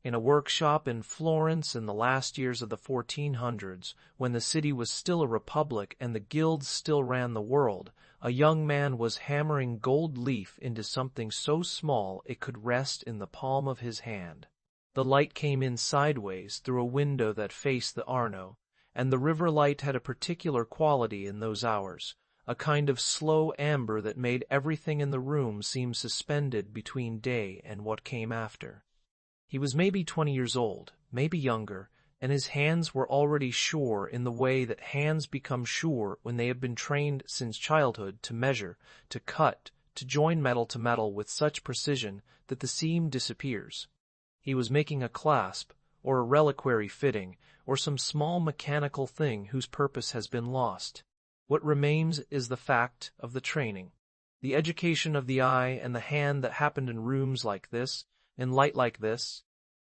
In a workshop in Florence in the last years of the 1400s, when the city was still a republic and the guilds still ran the world, a young man was hammering gold leaf into something so small it could rest in the palm of his hand. The light came in sideways through a window that faced the Arno, and the river light had a particular quality in those hours, a kind of slow amber that made everything in the room seem suspended between day and what came after. He was maybe 20 years old, maybe younger, and his hands were already sure in the way that hands become sure when they have been trained since childhood to measure, to cut, to join metal to metal with such precision that the seam disappears. He was making a clasp, or a reliquary fitting, or some small mechanical thing whose purpose has been lost. What remains is the fact of the training, the education of the eye and the hand that happened in rooms like this, in light like this,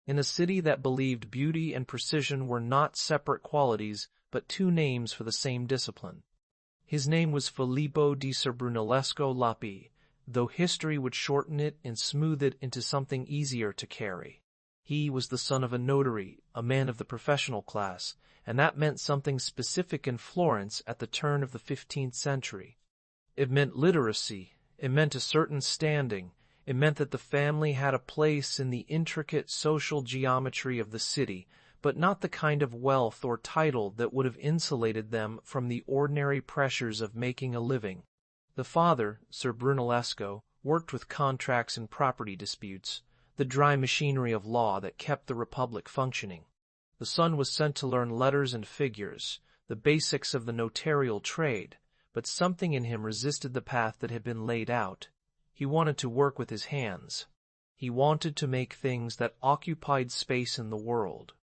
in a city that believed beauty and precision were not separate qualities but two names for the same discipline. His name was Filippo Brunelleschi, though history would shorten it and smooth it into something easier to carry. He was the son of a notary, a man of the professional class, and that meant something specific in Florence at the turn of the 15th century. It meant literacy, it meant a certain standing, it meant that the family had a place in the intricate social geometry of the city, but not the kind of wealth or title that would have insulated them from the ordinary pressures of making a living. The father, Sir Brunelleschi, worked with contracts and property disputes, the dry machinery of law that kept the republic functioning. The son was sent to learn letters and figures, the basics of the notarial trade, but something in him resisted the path that had been laid out. He wanted to work with his hands. He wanted to make things that occupied space in the world,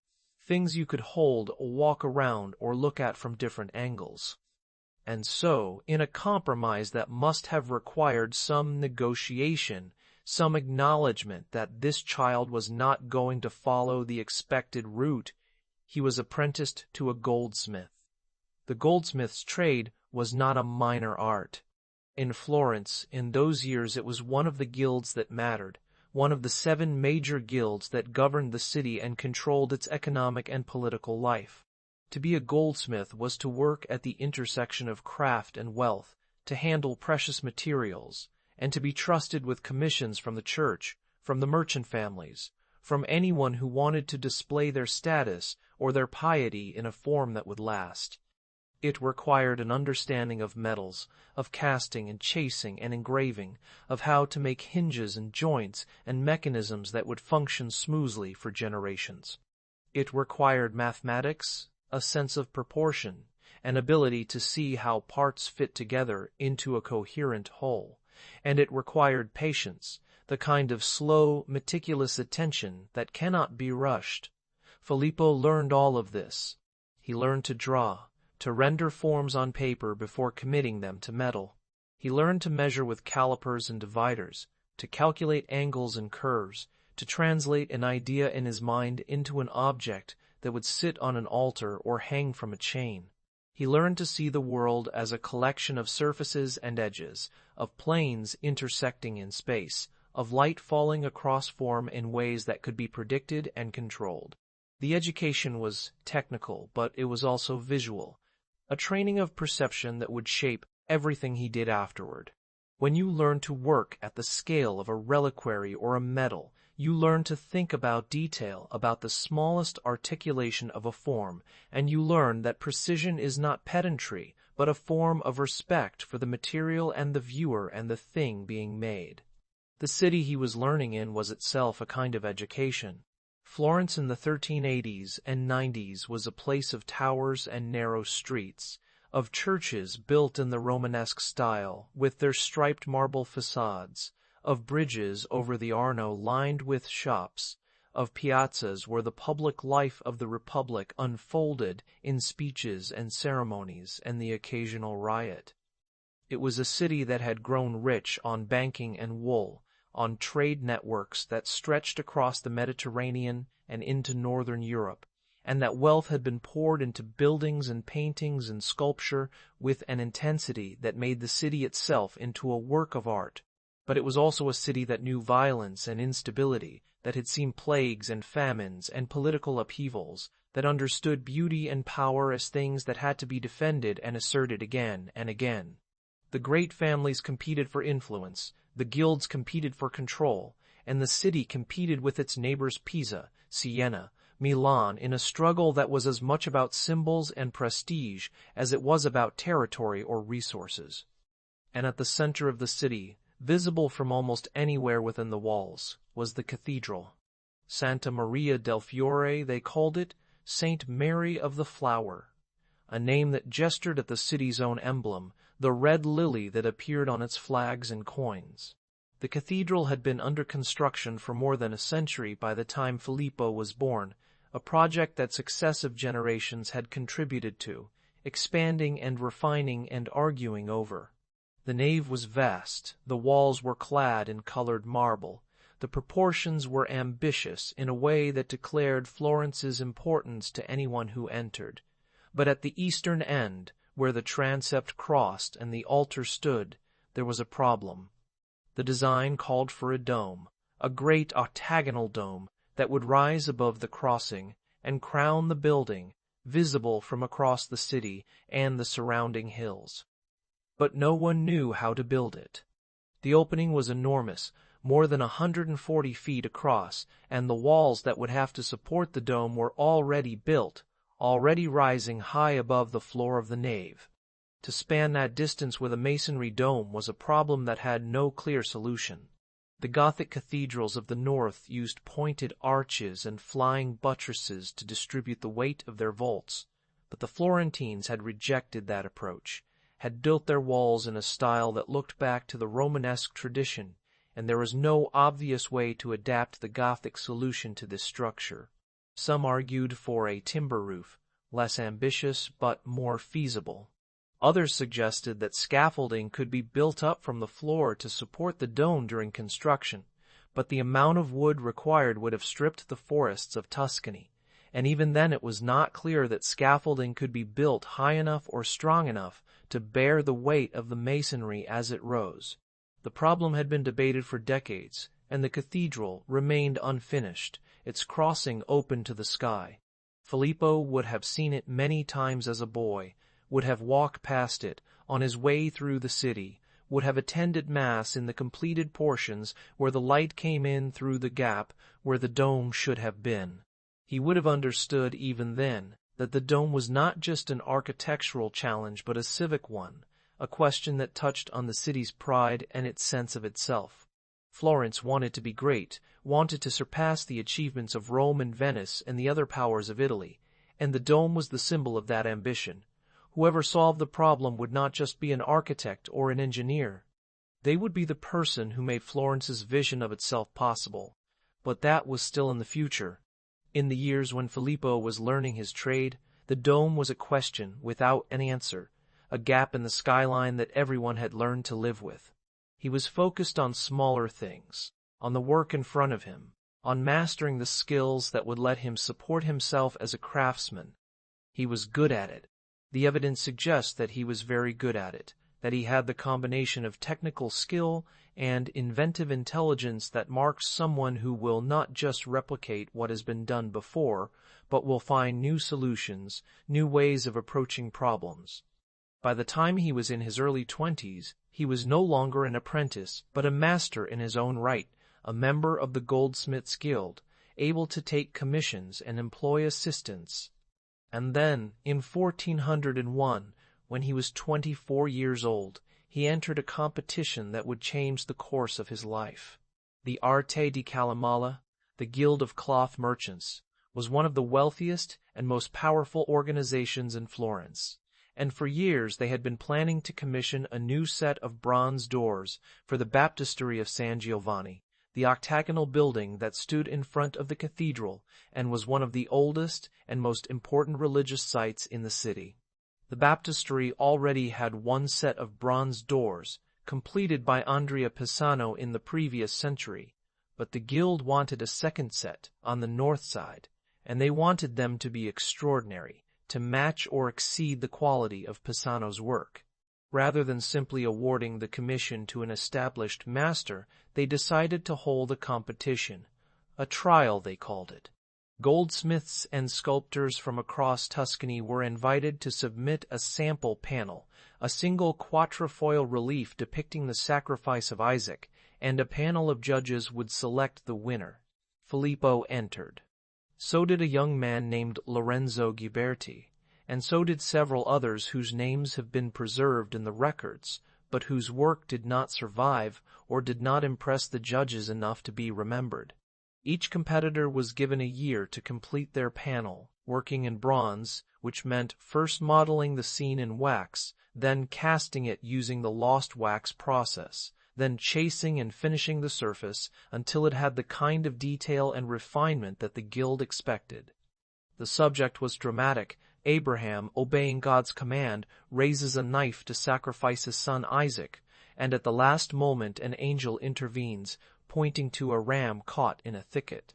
things you could hold or walk around or look at from different angles. And so, in a compromise that must have required some negotiation, some acknowledgement that this child was not going to follow the expected route, he was apprenticed to a goldsmith. The goldsmith's trade was not a minor art. In Florence, in those years, it was one of the guilds that mattered, one of the 7 major guilds that governed the city and controlled its economic and political life. To be a goldsmith was to work at the intersection of craft and wealth, to handle precious materials, and to be trusted with commissions from the church, from the merchant families, from anyone who wanted to display their status or their piety in a form that would last. It required an understanding of metals, of casting and chasing and engraving, of how to make hinges and joints and mechanisms that would function smoothly for generations. It required mathematics, a sense of proportion, an ability to see how parts fit together into a coherent whole, and it required patience, the kind of slow, meticulous attention that cannot be rushed. Filippo learned all of this. He learned to draw, to render forms on paper before committing them to metal. He learned to measure with calipers and dividers, to calculate angles and curves, to translate an idea in his mind into an object that would sit on an altar or hang from a chain. He learned to see the world as a collection of surfaces and edges, of planes intersecting in space, of light falling across form in ways that could be predicted and controlled. The education was technical, but it was also visual, a training of perception that would shape everything he did afterward. When you learn to work at the scale of a reliquary or a medal, you learn to think about detail, about the smallest articulation of a form, and you learn that precision is not pedantry, but a form of respect for the material and the viewer and the thing being made. The city he was learning in was itself a kind of education. Florence in the 1380s and 90s was a place of towers and narrow streets, of churches built in the Romanesque style, with their striped marble facades, of bridges over the Arno lined with shops, of piazzas where the public life of the Republic unfolded in speeches and ceremonies and the occasional riot. It was a city that had grown rich on banking and wool, on trade networks that stretched across the Mediterranean and into northern Europe, and that wealth had been poured into buildings and paintings and sculpture with an intensity that made the city itself into a work of art, But it was also a city that knew violence and instability, that had seen plagues and famines and political upheavals, that understood beauty and power as things that had to be defended and asserted again and again. The great families competed for influence, the guilds competed for control, and the city competed with its neighbors Pisa, Siena, Milan in a struggle that was as much about symbols and prestige as it was about territory or resources. And at the center of the city, visible from almost anywhere within the walls, was the cathedral. Santa Maria del Fiore, they called it, Saint Mary of the Flower, a name that gestured at the city's own emblem, the red lily that appeared on its flags and coins. The cathedral had been under construction for more than a century by the time Filippo was born, a project that successive generations had contributed to, expanding and refining and arguing over. The nave was vast, the walls were clad in colored marble, the proportions were ambitious in a way that declared Florence's importance to anyone who entered. But at the eastern end, where the transept crossed and the altar stood, there was a problem. The design called for a dome, a great octagonal dome that would rise above the crossing and crown the building, visible from across the city and the surrounding hills. But no one knew how to build it. The opening was enormous, more than 140 feet across, and the walls that would have to support the dome were already built, already rising high above the floor of the nave. To span that distance with a masonry dome was a problem that had no clear solution. The Gothic cathedrals of the north used pointed arches and flying buttresses to distribute the weight of their vaults, but the Florentines had rejected that approach, had built their walls in a style that looked back to the Romanesque tradition, and there was no obvious way to adapt the Gothic solution to this structure. Some argued for a timber roof, less ambitious but more feasible. Others suggested that scaffolding could be built up from the floor to support the dome during construction, but the amount of wood required would have stripped the forests of Tuscany, and even then it was not clear that scaffolding could be built high enough or strong enough to bear the weight of the masonry as it rose. The problem had been debated for decades, and the cathedral remained unfinished, its crossing open to the sky. Filippo would have seen it many times as a boy, would have walked past it on his way through the city, would have attended Mass in the completed portions where the light came in through the gap where the dome should have been. He would have understood even then that the dome was not just an architectural challenge but a civic one, a question that touched on the city's pride and its sense of itself. Florence wanted to be great, wanted to surpass the achievements of Rome and Venice and the other powers of Italy, and the dome was the symbol of that ambition. Whoever solved the problem would not just be an architect or an engineer. They would be the person who made Florence's vision of itself possible. But that was still in the future. In the years when Filippo was learning his trade, the dome was a question without an answer, a gap in the skyline that everyone had learned to live with. He was focused on smaller things, on the work in front of him, on mastering the skills that would let him support himself as a craftsman. He was good at it. The evidence suggests that he was very good at it, that he had the combination of technical skill and inventive intelligence that marks someone who will not just replicate what has been done before, but will find new solutions, new ways of approaching problems. By the time he was in his early 20s, he was no longer an apprentice, but a master in his own right, a member of the Goldsmiths' Guild, able to take commissions and employ assistants. And then, in 1401, when he was 24 years old, he entered a competition that would change the course of his life. The Arte di Calamala, the Guild of Cloth Merchants, was one of the wealthiest and most powerful organizations in Florence, and for years they had been planning to commission a new set of bronze doors for the baptistery of San Giovanni, the octagonal building that stood in front of the cathedral and was one of the oldest and most important religious sites in the city. The baptistery already had one set of bronze doors, completed by Andrea Pisano in the previous century, but the guild wanted a second set on the north side, and they wanted them to be extraordinary, to match or exceed the quality of Pisano's work. Rather than simply awarding the commission to an established master, they decided to hold a competition. A trial, they called it. Goldsmiths and sculptors from across Tuscany were invited to submit a sample panel, a single quatrefoil relief depicting the sacrifice of Isaac, and a panel of judges would select the winner. Filippo entered. So did a young man named Lorenzo Ghiberti, and so did several others whose names have been preserved in the records, but whose work did not survive or did not impress the judges enough to be remembered. Each competitor was given a year to complete their panel, working in bronze, which meant first modeling the scene in wax, then casting it using the lost wax process, then chasing and finishing the surface until it had the kind of detail and refinement that the guild expected. The subject was dramatic. Abraham, obeying God's command, raises a knife to sacrifice his son Isaac, and at the last moment an angel intervenes, pointing to a ram caught in a thicket.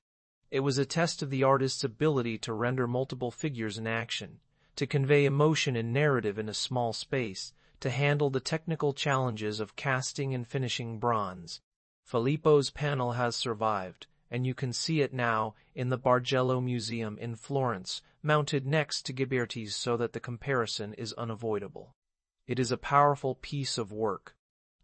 It was a test of the artist's ability to render multiple figures in action, to convey emotion and narrative in a small space, to handle the technical challenges of casting and finishing bronze. Filippo's panel has survived, and you can see it now in the Bargello Museum in Florence, mounted next to Ghiberti's so that the comparison is unavoidable. It is a powerful piece of work.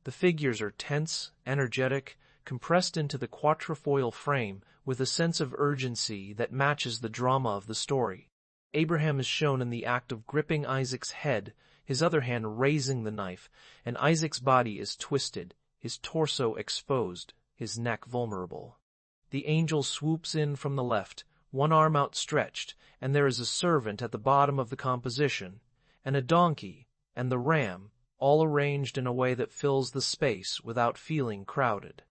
The figures are tense, energetic, compressed into the quatrefoil frame with a sense of urgency that matches the drama of the story. Abraham is shown in the act of gripping Isaac's head, his other hand raising the knife, and Isaac's body is twisted, his torso exposed, his neck vulnerable. The angel swoops in from the left, one arm outstretched, and there is a servant at the bottom of the composition, and a donkey, and the ram, all arranged in a way that fills the space without feeling crowded.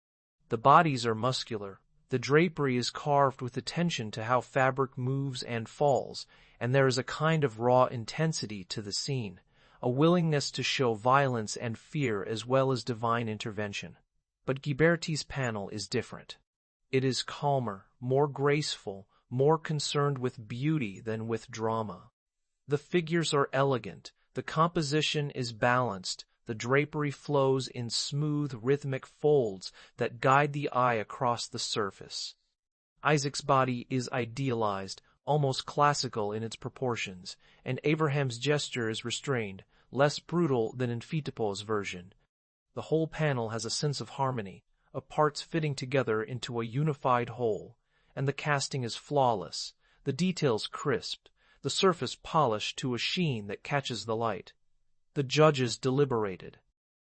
The bodies are muscular, the drapery is carved with attention to how fabric moves and falls, and there is a kind of raw intensity to the scene, a willingness to show violence and fear as well as divine intervention. But Ghiberti's panel is different. It is calmer, more graceful, more concerned with beauty than with drama. The figures are elegant, the composition is balanced, the drapery flows in smooth, rhythmic folds that guide the eye across the surface. Isaac's body is idealized, almost classical in its proportions, and Abraham's gesture is restrained, less brutal than in Filippo's version. The whole panel has a sense of harmony, of parts fitting together into a unified whole, and the casting is flawless, the details crisp, the surface polished to a sheen that catches the light. The judges deliberated.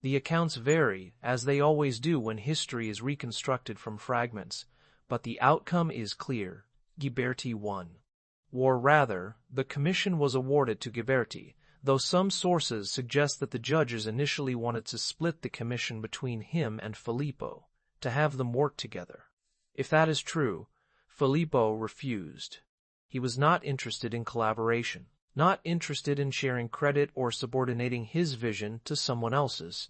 The accounts vary, as they always do when history is reconstructed from fragments, but the outcome is clear. Ghiberti won. Or rather, the commission was awarded to Ghiberti, though some sources suggest that the judges initially wanted to split the commission between him and Filippo, to have them work together. If that is true, Filippo refused. He was not interested in collaboration, not interested in sharing credit or subordinating his vision to someone else's.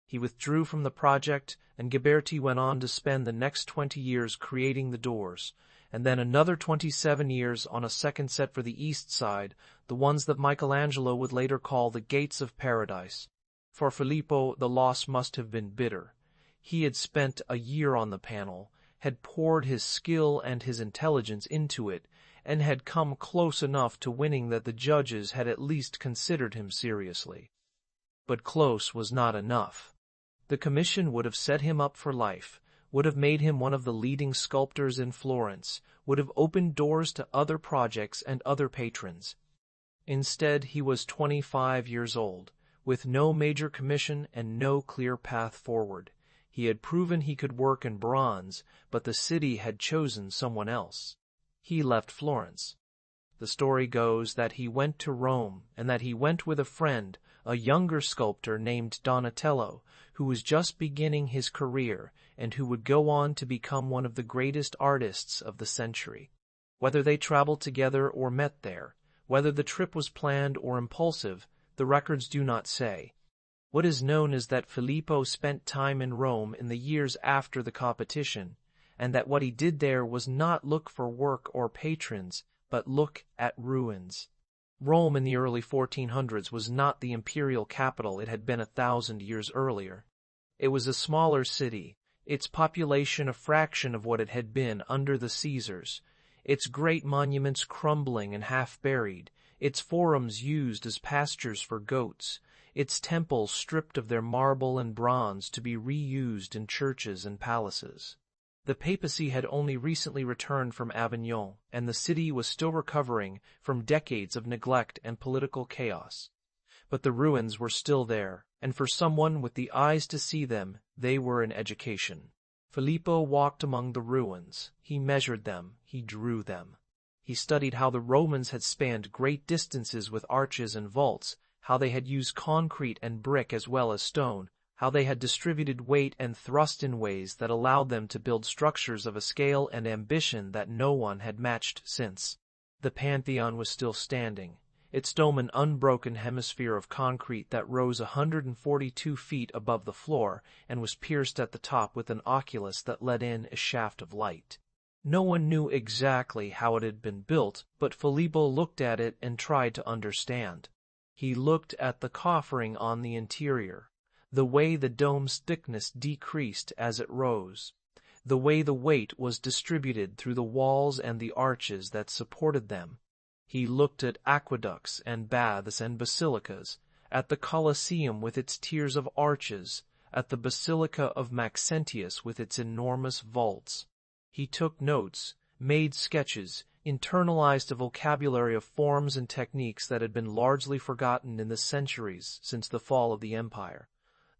He withdrew from the project, and Ghiberti went on to spend the next 20 years creating the doors, and then another 27 years on a second set for the east side, the ones that Michelangelo would later call the Gates of Paradise. For Filippo, the loss must have been bitter. He had spent a year on the panel, had poured his skill and his intelligence into it, and had come close enough to winning that the judges had at least considered him seriously. But close was not enough. The commission would have set him up for life, would have made him one of the leading sculptors in Florence, would have opened doors to other projects and other patrons. Instead, he was 25 years old, with no major commission and no clear path forward. He had proven he could work in bronze, but the city had chosen someone else. He left Florence. The story goes that he went to Rome, and that he went with a friend, a younger sculptor named Donatello, who was just beginning his career and who would go on to become one of the greatest artists of the century. Whether they traveled together or met there, whether the trip was planned or impulsive, the records do not say. What is known is that Filippo spent time in Rome in the years after the competition, and that what he did there was not look for work or patrons, but look at ruins. Rome in the early 1400s was not the imperial capital it had been 1,000 years earlier. It was a smaller city, its population a fraction of what it had been under the Caesars, its great monuments crumbling and half-buried, its forums used as pastures for goats, its temples stripped of their marble and bronze to be reused in churches and palaces. The papacy had only recently returned from Avignon, and the city was still recovering from decades of neglect and political chaos. But the ruins were still there, and for someone with the eyes to see them, they were an education. Filippo walked among the ruins. He measured them. He drew them. He studied how the Romans had spanned great distances with arches and vaults, how they had used concrete and brick as well as stone, how they had distributed weight and thrust in ways that allowed them to build structures of a scale and ambition that no one had matched since. The Pantheon was still standing, its dome an unbroken hemisphere of concrete that rose 142 feet above the floor and was pierced at the top with an oculus that let in a shaft of light. No one knew exactly how it had been built, but Filippo looked at it and tried to understand. He looked at the coffering on the interior, the way the dome's thickness decreased as it rose, the way the weight was distributed through the walls and the arches that supported them. He looked at aqueducts and baths and basilicas, at the Colosseum with its tiers of arches, at the Basilica of Maxentius with its enormous vaults. He took notes, made sketches, internalized a vocabulary of forms and techniques that had been largely forgotten in the centuries since the fall of the empire.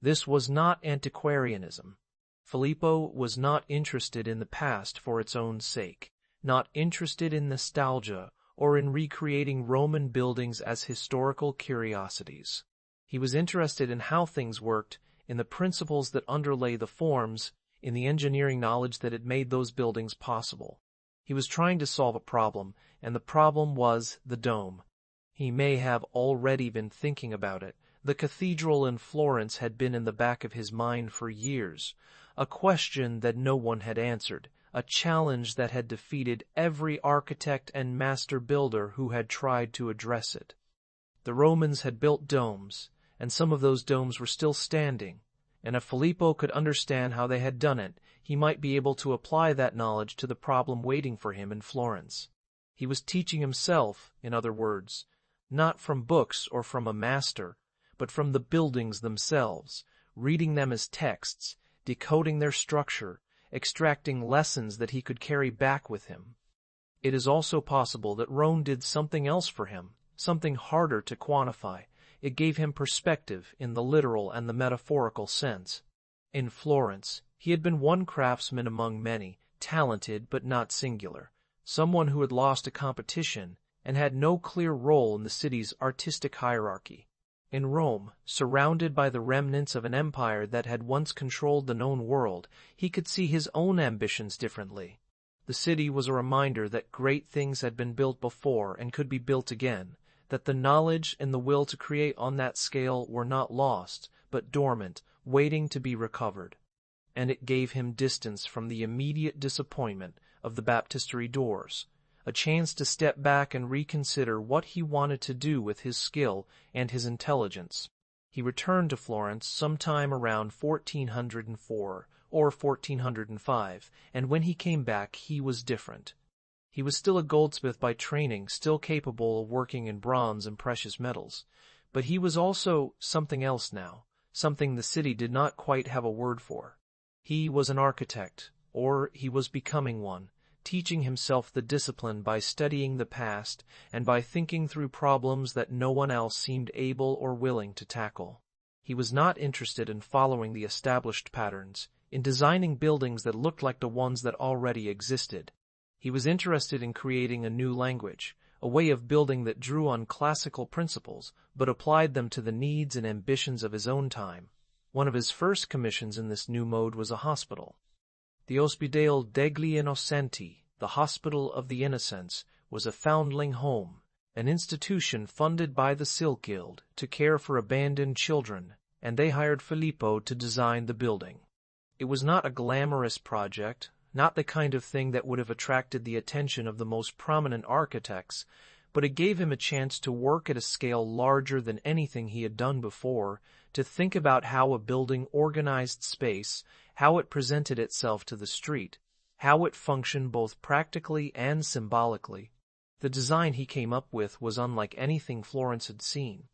This was not antiquarianism. Filippo was not interested in the past for its own sake, not interested in nostalgia or in recreating Roman buildings as historical curiosities. He was interested in how things worked, in the principles that underlay the forms, in the engineering knowledge that had made those buildings possible. He was trying to solve a problem, and the problem was the dome. He may have already been thinking about it. The cathedral in Florence had been in the back of his mind for years, a question that no one had answered, a challenge that had defeated every architect and master builder who had tried to address it. The Romans had built domes, and some of those domes were still standing, and if Filippo could understand how they had done it, he might be able to apply that knowledge to the problem waiting for him in Florence. He was teaching himself, in other words, not from books or from a master, but from the buildings themselves, reading them as texts, decoding their structure, extracting lessons that he could carry back with him. It is also possible that Rome did something else for him, something harder to quantify. It gave him perspective in the literal and the metaphorical sense. In Florence, he had been one craftsman among many, talented but not singular, someone who had lost a competition and had no clear role in the city's artistic hierarchy. In Rome, surrounded by the remnants of an empire that had once controlled the known world, he could see his own ambitions differently. The city was a reminder that great things had been built before and could be built again, that the knowledge and the will to create on that scale were not lost, but dormant, waiting to be recovered. And it gave him distance from the immediate disappointment of the baptistery doors, a chance to step back and reconsider what he wanted to do with his skill and his intelligence. He returned to Florence sometime around 1404 or 1405, and when he came back he was different. He was still a goldsmith by training, still capable of working in bronze and precious metals, but he was also something else now, something the city did not quite have a word for. He was an architect, or he was becoming one, teaching himself the discipline by studying the past and by thinking through problems that no one else seemed able or willing to tackle. He was not interested in following the established patterns, in designing buildings that looked like the ones that already existed. He was interested in creating a new language, a way of building that drew on classical principles but applied them to the needs and ambitions of his own time. One of his first commissions in this new mode was a hospital. The Ospedale degli Innocenti, the Hospital of the Innocents, was a foundling home, an institution funded by the Silk Guild to care for abandoned children, and they hired Filippo to design the building. It was not a glamorous project, not the kind of thing that would have attracted the attention of the most prominent architects, but it gave him a chance to work at a scale larger than anything he had done before, to think about how a building organized space, how it presented itself to the street, how it functioned both practically and symbolically. The design he came up with was unlike anything Florence had seen.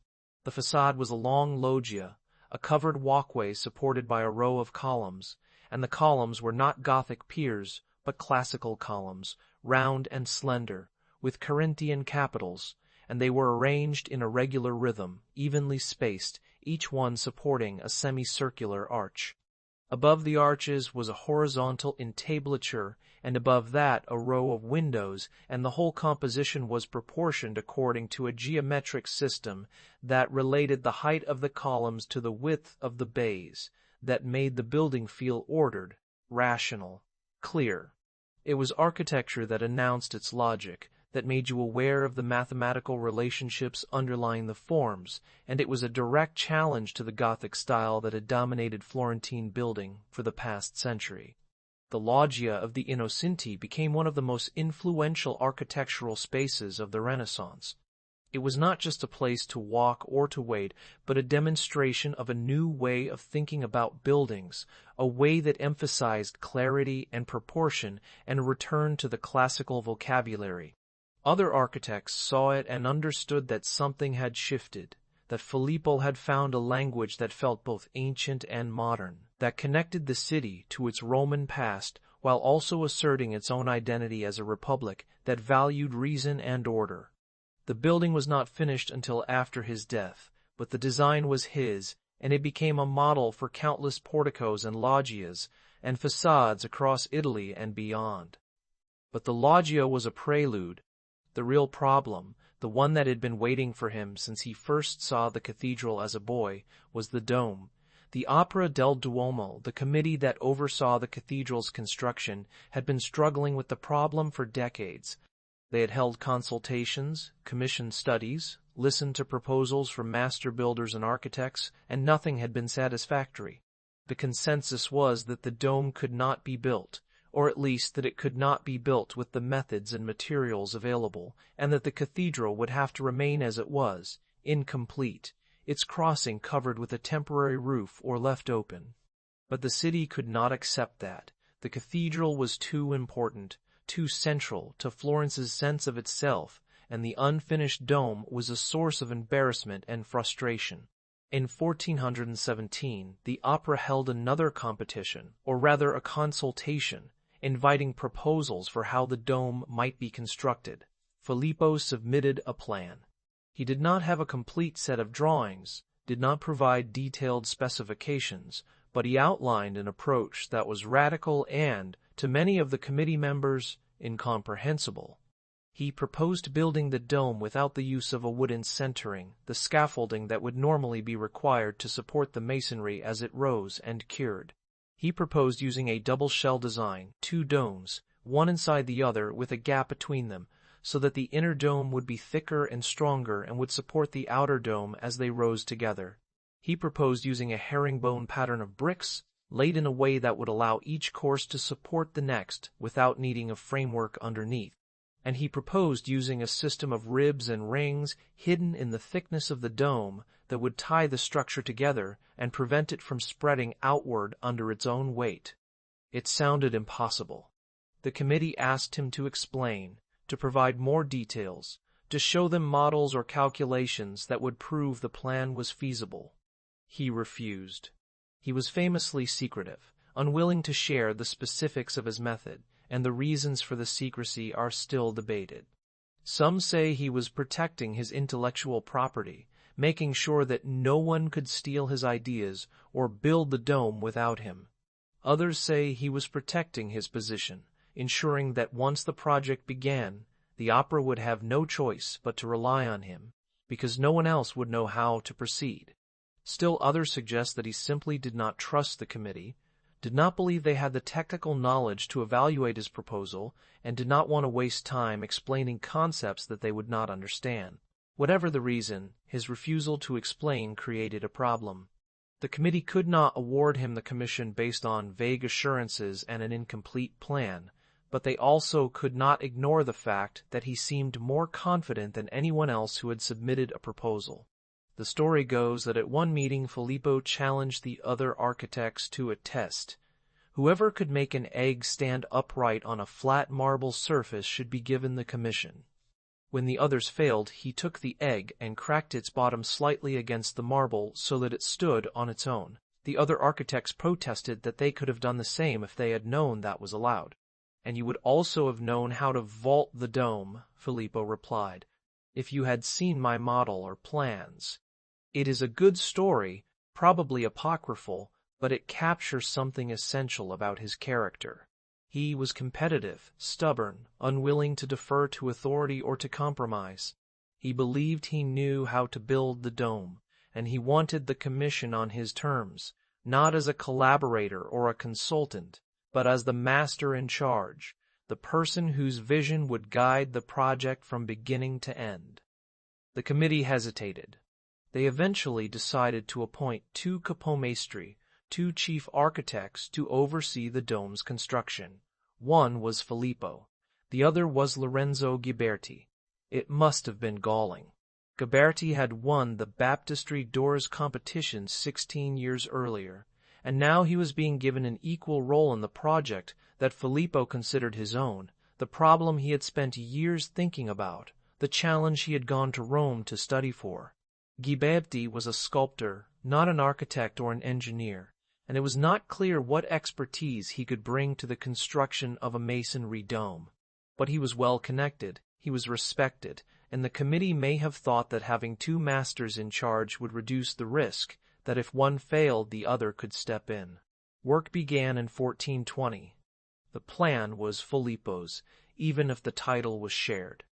The facade was a long loggia, a covered walkway supported by a row of columns, and the columns were not Gothic piers, but classical columns, round and slender, with Corinthian capitals, and they were arranged in a regular rhythm, evenly spaced, each one supporting a semicircular arch. Above the arches was a horizontal entablature, and above that a row of windows, and the whole composition was proportioned according to a geometric system that related the height of the columns to the width of the bays, that made the building feel ordered, rational, clear. It was architecture that announced its logic, that made you aware of the mathematical relationships underlying the forms, and it was a direct challenge to the Gothic style that had dominated Florentine building for the past century. The Loggia of the Innocenti became one of the most influential architectural spaces of the Renaissance. It was not just a place to walk or to wait, but a demonstration of a new way of thinking about buildings, a way that emphasized clarity and proportion and a return to the classical vocabulary. Other architects saw it and understood that something had shifted, that Filippo had found a language that felt both ancient and modern, that connected the city to its Roman past while also asserting its own identity as a republic that valued reason and order. The building was not finished until after his death, but the design was his, and it became a model for countless porticos and loggias and facades across Italy and beyond. But the loggia was a prelude. The real problem, the one that had been waiting for him since he first saw the cathedral as a boy, was the dome. The Opera del Duomo, the committee that oversaw the cathedral's construction, had been struggling with the problem for decades. They had held consultations, commissioned studies, listened to proposals from master builders and architects, and nothing had been satisfactory. The consensus was that the dome could not be built, or at least that it could not be built with the methods and materials available, and that the cathedral would have to remain as it was, incomplete, its crossing covered with a temporary roof or left open. But the city could not accept that. The cathedral was too important, too central to Florence's sense of itself, and the unfinished dome was a source of embarrassment and frustration. In 1417, the opera held another competition, or rather a consultation, inviting proposals for how the dome might be constructed. Filippo submitted a plan. He did not have a complete set of drawings, did not provide detailed specifications, but he outlined an approach that was radical and, to many of the committee members, incomprehensible. He proposed building the dome without the use of a wooden centering, the scaffolding that would normally be required to support the masonry as it rose and cured. He proposed using a double shell design, two domes, one inside the other with a gap between them, so that the inner dome would be thicker and stronger and would support the outer dome as they rose together. He proposed using a herringbone pattern of bricks, laid in a way that would allow each course to support the next without needing a framework underneath. And he proposed using a system of ribs and rings hidden in the thickness of the dome that would tie the structure together and prevent it from spreading outward under its own weight. It sounded impossible. The committee asked him to explain, to provide more details, to show them models or calculations that would prove the plan was feasible. He refused. He was famously secretive, unwilling to share the specifics of his method, and the reasons for the secrecy are still debated. Some say he was protecting his intellectual property, making sure that no one could steal his ideas or build the dome without him. Others say he was protecting his position, ensuring that once the project began, the opera would have no choice but to rely on him, because no one else would know how to proceed. Still others suggest that he simply did not trust the committee, did not believe they had the technical knowledge to evaluate his proposal, and did not want to waste time explaining concepts that they would not understand. Whatever the reason, his refusal to explain created a problem. The committee could not award him the commission based on vague assurances and an incomplete plan, but they also could not ignore the fact that he seemed more confident than anyone else who had submitted a proposal. The story goes that at one meeting Filippo challenged the other architects to a test. Whoever could make an egg stand upright on a flat marble surface should be given the commission. When the others failed, he took the egg and cracked its bottom slightly against the marble so that it stood on its own. The other architects protested that they could have done the same if they had known that was allowed. "And you would also have known how to vault the dome," Filippo replied, "if you had seen my model or plans." It is a good story, probably apocryphal, but it captures something essential about his character. He was competitive, stubborn, unwilling to defer to authority or to compromise. He believed he knew how to build the dome, and he wanted the commission on his terms, not as a collaborator or a consultant, but as the master in charge, the person whose vision would guide the project from beginning to end. The committee hesitated. They eventually decided to appoint two capomastri, two chief architects, to oversee the dome's construction. One was Filippo. The other was Lorenzo Ghiberti. It must have been galling. Ghiberti had won the baptistry doors competition 16 years earlier, and now he was being given an equal role in the project that Filippo considered his own, the problem he had spent years thinking about, the challenge he had gone to Rome to study for. Ghiberti was a sculptor, not an architect or an engineer, and it was not clear what expertise he could bring to the construction of a masonry dome. But he was well connected, he was respected, and the committee may have thought that having two masters in charge would reduce the risk, that if one failed the other could step in. Work began in 1420. The plan was Filippo's, even if the title was shared.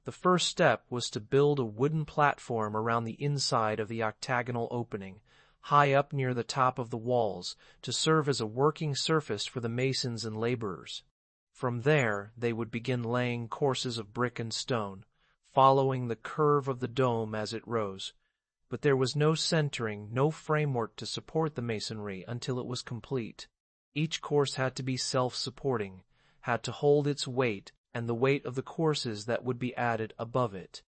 The first step was to build a wooden platform around the inside of the octagonal opening, high up near the top of the walls, to serve as a working surface for the masons and laborers. From there, they would begin laying courses of brick and stone, following the curve of the dome as it rose. But there was no centering, no framework to support the masonry until it was complete. Each course had to be self-supporting, had to hold its weight and the weight of the courses that would be added above it.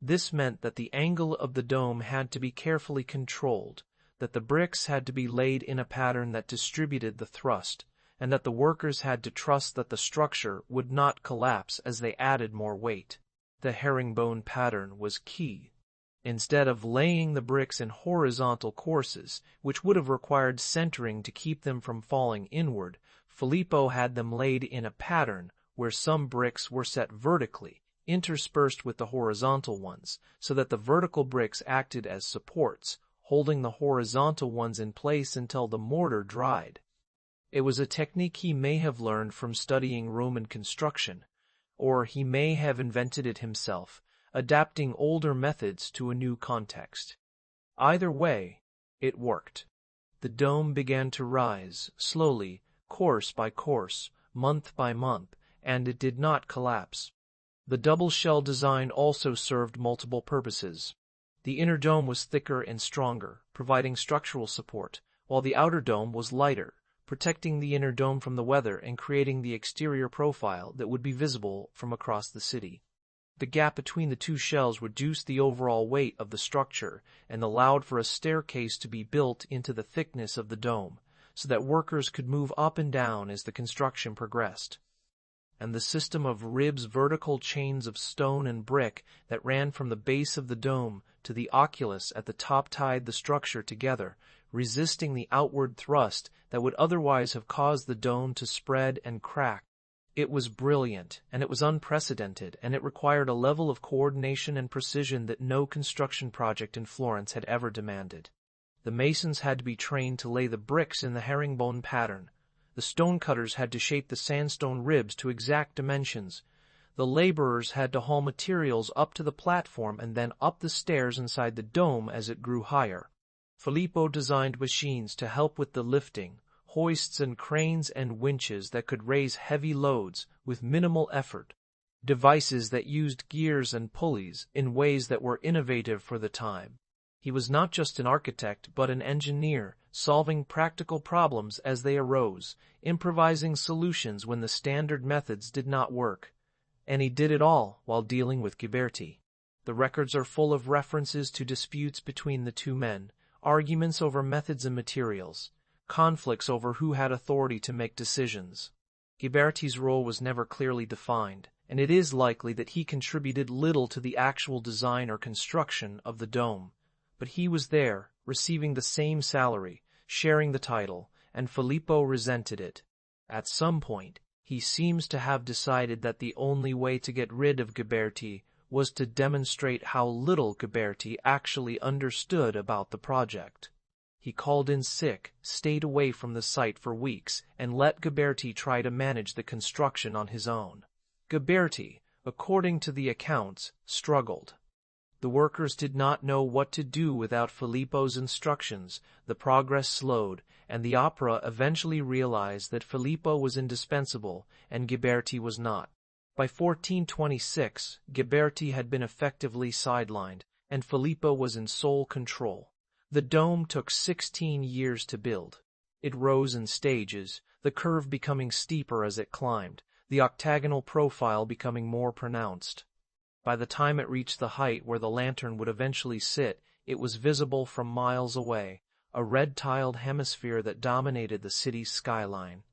This meant that the angle of the dome had to be carefully controlled, that the bricks had to be laid in a pattern that distributed the thrust, and that the workers had to trust that the structure would not collapse as they added more weight. The herringbone pattern was key. Instead of laying the bricks in horizontal courses, which would have required centering to keep them from falling inward, Filippo had them laid in a pattern where some bricks were set vertically, interspersed with the horizontal ones, so that the vertical bricks acted as supports, holding the horizontal ones in place until the mortar dried. It was a technique he may have learned from studying Roman construction, or he may have invented it himself, adapting older methods to a new context. Either way, it worked. The dome began to rise, slowly, course by course, month by month, and it did not collapse. The double shell design also served multiple purposes. The inner dome was thicker and stronger, providing structural support, while the outer dome was lighter, protecting the inner dome from the weather and creating the exterior profile that would be visible from across the city. The gap between the two shells reduced the overall weight of the structure and allowed for a staircase to be built into the thickness of the dome, so that workers could move up and down as the construction progressed. And the system of ribs, vertical chains of stone and brick that ran from the base of the dome to the oculus at the top tied the structure together, resisting the outward thrust that would otherwise have caused the dome to spread and crack. It was brilliant, and it was unprecedented, and it required a level of coordination and precision that no construction project in Florence had ever demanded. The masons had to be trained to lay the bricks in the herringbone pattern. The stonecutters had to shape the sandstone ribs to exact dimensions. The laborers had to haul materials up to the platform and then up the stairs inside the dome as it grew higher. Filippo designed machines to help with the lifting, hoists and cranes and winches that could raise heavy loads with minimal effort, devices that used gears and pulleys in ways that were innovative for the time. He was not just an architect but an engineer, solving practical problems as they arose, improvising solutions when the standard methods did not work. And he did it all while dealing with Ghiberti. The records are full of references to disputes between the two men, arguments over methods and materials, conflicts over who had authority to make decisions. Ghiberti's role was never clearly defined, and it is likely that he contributed little to the actual design or construction of the dome. But he was there, receiving the same salary, sharing the title, and Filippo resented it. At some point, he seems to have decided that the only way to get rid of Ghiberti was to demonstrate how little Ghiberti actually understood about the project. He called in sick, stayed away from the site for weeks, and let Ghiberti try to manage the construction on his own. Ghiberti, according to the accounts, struggled. The workers did not know what to do without Filippo's instructions, the progress slowed, and the opera eventually realized that Filippo was indispensable and Ghiberti was not. By 1426, Ghiberti had been effectively sidelined, and Filippo was in sole control. The dome took 16 years to build. It rose in stages, the curve becoming steeper as it climbed, the octagonal profile becoming more pronounced. By the time it reached the height where the lantern would eventually sit, it was visible from miles away, a red-tiled hemisphere that dominated the city's skyline.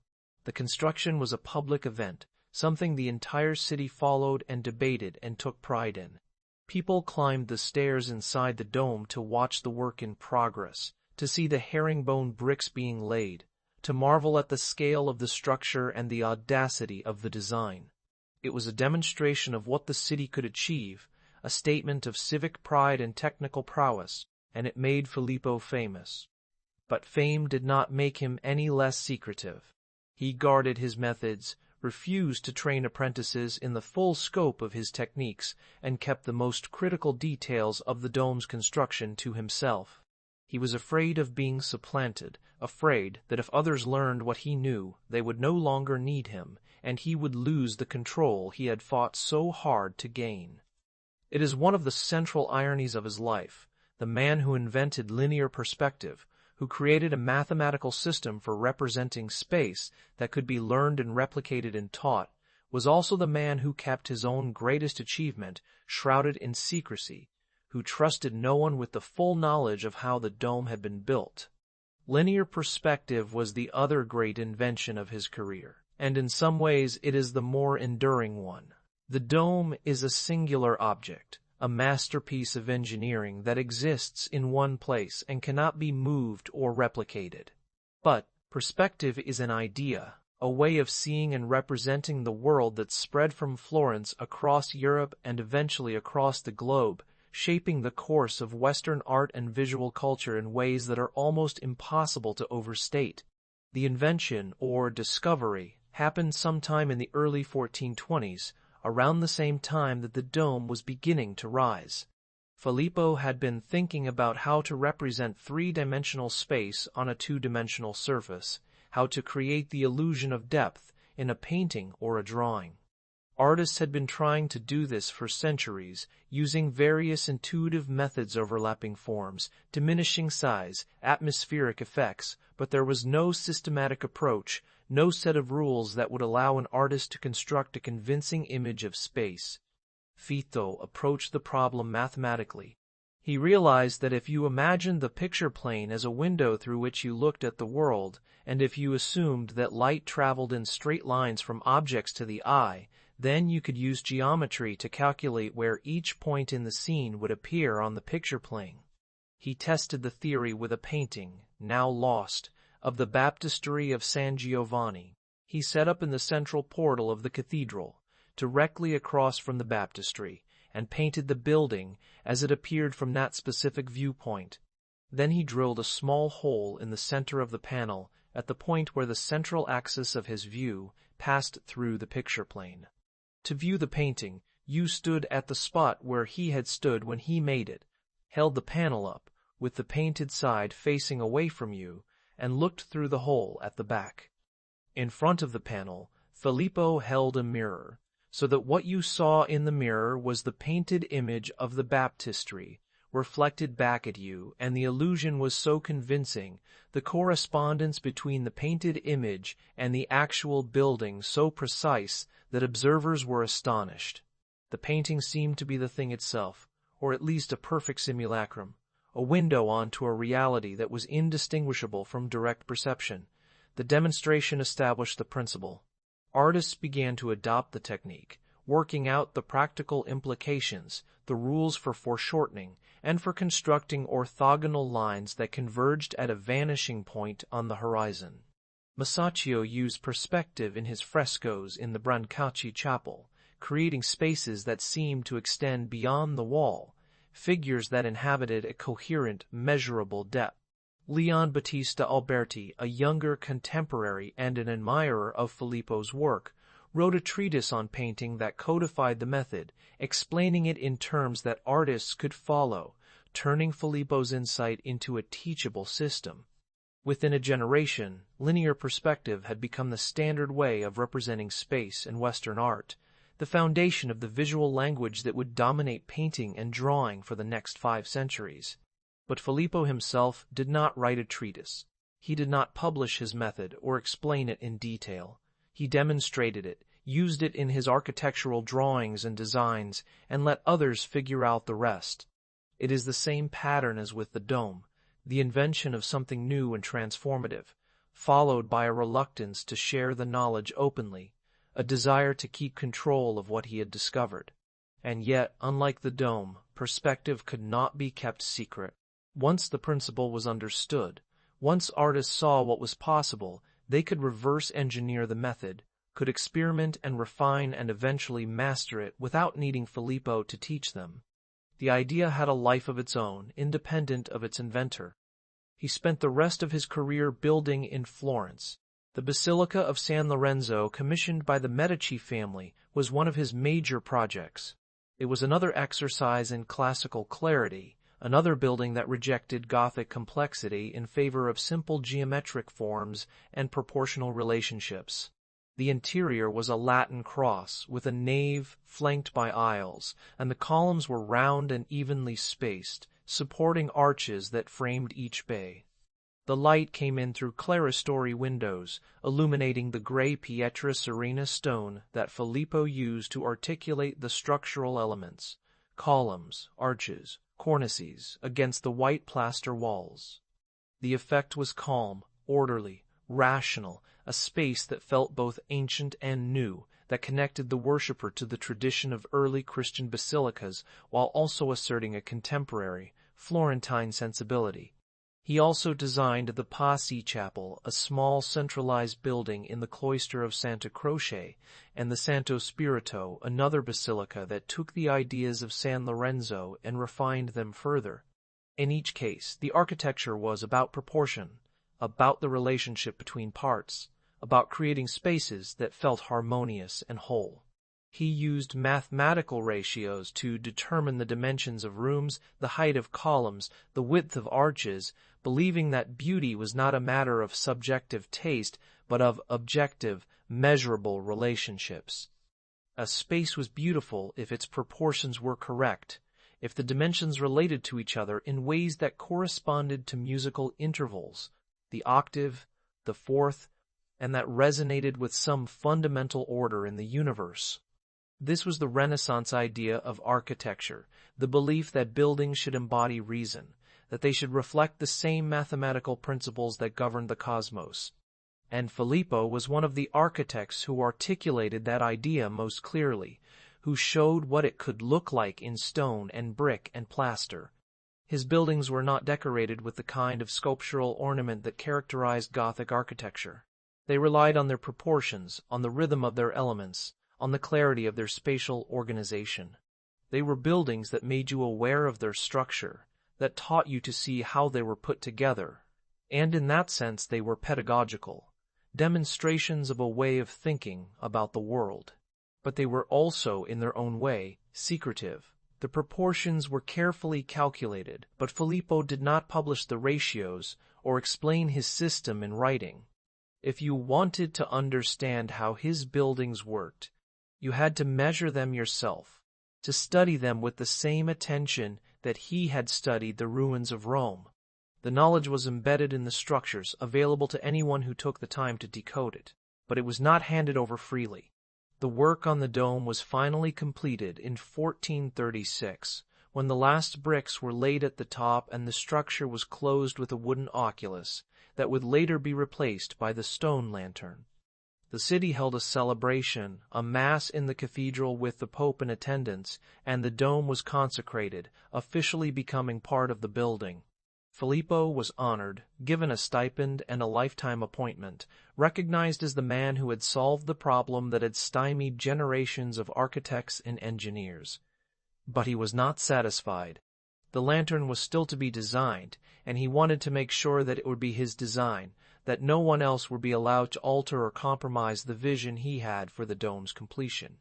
The construction was a public event, something the entire city followed and debated and took pride in. People climbed the stairs inside the dome to watch the work in progress, to see the herringbone bricks being laid, to marvel at the scale of the structure and the audacity of the design. It was a demonstration of what the city could achieve, a statement of civic pride and technical prowess, and it made Filippo famous. But fame did not make him any less secretive. He guarded his methods, refused to train apprentices in the full scope of his techniques, and kept the most critical details of the dome's construction to himself. He was afraid of being supplanted, afraid that if others learned what he knew, they would no longer need him, and he would lose the control he had fought so hard to gain. It is one of the central ironies of his life. The man who invented linear perspective, who created a mathematical system for representing space that could be learned and replicated and taught, was also the man who kept his own greatest achievement shrouded in secrecy, who trusted no one with the full knowledge of how the dome had been built. Linear perspective was the other great invention of his career, and in some ways it is the more enduring one. The dome is a singular object, a masterpiece of engineering that exists in one place and cannot be moved or replicated. But perspective is an idea, a way of seeing and representing the world that spread from Florence across Europe and eventually across the globe, shaping the course of Western art and visual culture in ways that are almost impossible to overstate. The invention, or discovery, happened sometime in the early 1420s, around the same time that the dome was beginning to rise. Filippo had been thinking about how to represent three-dimensional space on a two-dimensional surface, how to create the illusion of depth in a painting or a drawing. Artists had been trying to do this for centuries, using various intuitive methods, overlapping forms, diminishing size, atmospheric effects, but there was no systematic approach, no set of rules that would allow an artist to construct a convincing image of space. Filippo approached the problem mathematically. He realized that if you imagined the picture plane as a window through which you looked at the world, and if you assumed that light traveled in straight lines from objects to the eye, then you could use geometry to calculate where each point in the scene would appear on the picture plane. He tested the theory with a painting, now lost, of the baptistry of San Giovanni. He set up in the central portal of the cathedral, directly across from the baptistry, and painted the building as it appeared from that specific viewpoint. Then he drilled a small hole in the center of the panel at the point where the central axis of his view passed through the picture plane. To view the painting, you stood at the spot where he had stood when he made it, held the panel up, with the painted side facing away from you, and looked through the hole at the back. In front of the panel, Filippo held a mirror, so that what you saw in the mirror was the painted image of the baptistry, reflected back at you, and the illusion was so convincing, the correspondence between the painted image and the actual building so precise that observers were astonished. The painting seemed to be the thing itself, or at least a perfect simulacrum, a window onto a reality that was indistinguishable from direct perception. The demonstration established the principle. Artists began to adopt the technique, working out the practical implications, the rules for foreshortening, and for constructing orthogonal lines that converged at a vanishing point on the horizon. Masaccio used perspective in his frescoes in the Brancacci chapel, creating spaces that seemed to extend beyond the wall, figures that inhabited a coherent, measurable depth. Leon Battista Alberti, a younger contemporary and an admirer of Filippo's work, wrote a treatise on painting that codified the method, explaining it in terms that artists could follow, turning Filippo's insight into a teachable system. Within a generation, linear perspective had become the standard way of representing space in Western art, the foundation of the visual language that would dominate painting and drawing for the next 5 centuries. But Filippo himself did not write a treatise. He did not publish his method or explain it in detail. He demonstrated it, used it in his architectural drawings and designs, and let others figure out the rest. It is the same pattern as with the dome, the invention of something new and transformative, followed by a reluctance to share the knowledge openly, a desire to keep control of what he had discovered. And yet, unlike the dome, perspective could not be kept secret. Once the principle was understood, once artists saw what was possible, they could reverse engineer the method, could experiment and refine and eventually master it without needing Filippo to teach them. The idea had a life of its own, independent of its inventor. He spent the rest of his career building in Florence. The Basilica of San Lorenzo, commissioned by the Medici family, was one of his major projects. It was another exercise in classical clarity, another building that rejected Gothic complexity in favor of simple geometric forms and proportional relationships. The interior was a Latin cross, with a nave flanked by aisles, and the columns were round and evenly spaced, supporting arches that framed each bay. The light came in through clerestory windows, illuminating the gray pietra serena stone that Filippo used to articulate the structural elements, columns, arches, cornices, against the white plaster walls. The effect was calm, orderly, rational, a space that felt both ancient and new, that connected the worshipper to the tradition of early Christian basilicas while also asserting a contemporary, Florentine sensibility. He also designed the Passi Chapel, a small centralized building in the cloister of Santa Croce, and the Santo Spirito, another basilica that took the ideas of San Lorenzo and refined them further. In each case, the architecture was about proportion, about the relationship between parts, about creating spaces that felt harmonious and whole. He used mathematical ratios to determine the dimensions of rooms, the height of columns, the width of arches, believing that beauty was not a matter of subjective taste, but of objective, measurable relationships. A space was beautiful if its proportions were correct, if the dimensions related to each other in ways that corresponded to musical intervals, the octave, the fourth, and that resonated with some fundamental order in the universe. This was the Renaissance idea of architecture, the belief that buildings should embody reason, that they should reflect the same mathematical principles that governed the cosmos. And Filippo was one of the architects who articulated that idea most clearly, who showed what it could look like in stone and brick and plaster. His buildings were not decorated with the kind of sculptural ornament that characterized Gothic architecture. They relied on their proportions, on the rhythm of their elements, on the clarity of their spatial organization. They were buildings that made you aware of their structure, that taught you to see how they were put together, and in that sense they were pedagogical, demonstrations of a way of thinking about the world. But they were also, in their own way, secretive. The proportions were carefully calculated, but Filippo did not publish the ratios or explain his system in writing. If you wanted to understand how his buildings worked, you had to measure them yourself, to study them with the same attention that he had studied the ruins of Rome. The knowledge was embedded in the structures, available to anyone who took the time to decode it, but it was not handed over freely. The work on the dome was finally completed in 1436, when the last bricks were laid at the top and the structure was closed with a wooden oculus that would later be replaced by the stone lantern. The city held a celebration, a mass in the cathedral with the Pope in attendance, and the dome was consecrated, officially becoming part of the building. Filippo was honored, given a stipend and a lifetime appointment, recognized as the man who had solved the problem that had stymied generations of architects and engineers. But he was not satisfied. The lantern was still to be designed, and he wanted to make sure that it would be his design, that no one else would be allowed to alter or compromise the vision he had for the dome's completion.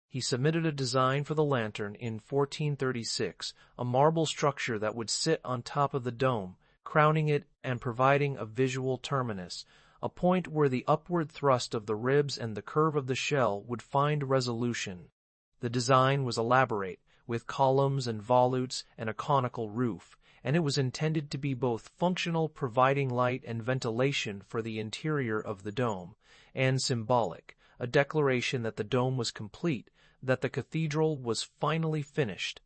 He submitted a design for the lantern in 1436, a marble structure that would sit on top of the dome, crowning it and providing a visual terminus, a point where the upward thrust of the ribs and the curve of the shell would find resolution. The design was elaborate, with columns and volutes and a conical roof, and it was intended to be both functional, providing light and ventilation for the interior of the dome, and symbolic, a declaration that the dome was complete, that the cathedral was finally finished.